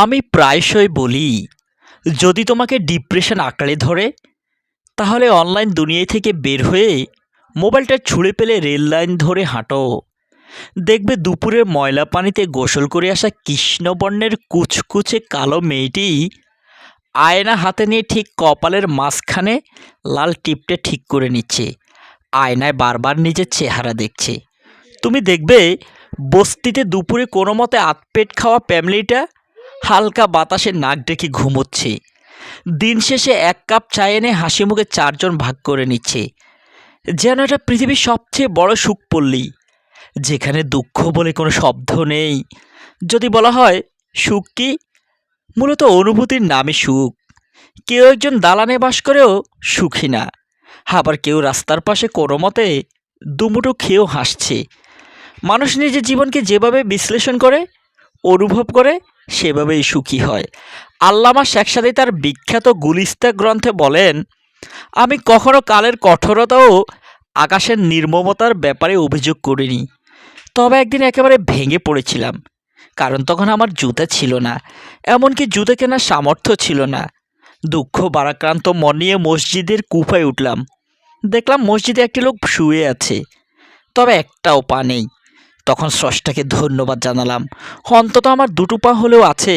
আমি প্রায়শই বলি, যদি তোমাকে ডিপ্রেশন আঁকড়ে ধরে, তাহলে অনলাইন দুনিয়া থেকে বের হয়ে মোবাইলটা ছুঁড়ে ফেলে রেল লাইন ধরে হাঁটো। দেখবে দুপুরের ময়লা পানিতে গোসল করে আসা কৃষ্ণবর্ণের কুচকুচে কালো মেয়েটি আয়না হাতে নিয়ে ঠিক কপালের মাঝখানে লাল টিপটা ঠিক করে নিচ্ছে। আয়নায় বারবার নিজের চেহারা দেখছে। তুমি দেখবে বস্তিতে দুপুরে কোনো মতে আধপেট খাওয়া ফ্যামিলিটা হালকা বাতাসে নাক ডেকে ঘুমোচ্ছে। দিন শেষে এক কাপ চা এনে হাসি মুখে চারজন ভাগ করে নিচ্ছে। যেন এটা পৃথিবীর সবচেয়ে বড় সুখপল্লী, যেখানে দুঃখ বলে কোনো শব্দ নেই। যদি বলা হয় সুখ কি, মূলত অনুভূতির নামে সুখ। কেউ একজন দালানে বাস করেও সুখী না, আবার কেউ রাস্তার পাশে কোনো মতে দুমুঠো খেয়েও হাসছে। মানুষ নিজের জীবনকে যেভাবে বিশ্লেষণ করে, অনুভব করে, সেভাবেই সুখী হয়। আল্লামা শেখ সাদী তার বিখ্যাত গুলিস্তা গ্রন্থে বলেন, আমি কখনো কালের কঠোরতা ও আকাশের নির্মমতার ব্যাপারে অভিযোগ করিনি, তবে একদিন একেবারে ভেঙে পড়েছিলাম। কারণ তখন আমার জুতা ছিল না, এমনকি জুতা কেনার সামর্থ্য ছিল না। দুঃখ ভারাক্রান্ত মন নিয়ে মসজিদের কুফায় উঠলাম। দেখলাম মসজিদে একটি লোক শুয়ে আছে, তবে একটাও পা নেই। তখন স্রষ্টাকে ধন্যবাদ জানালাম, অন্তত আমার দুটো পা হলেও আছে।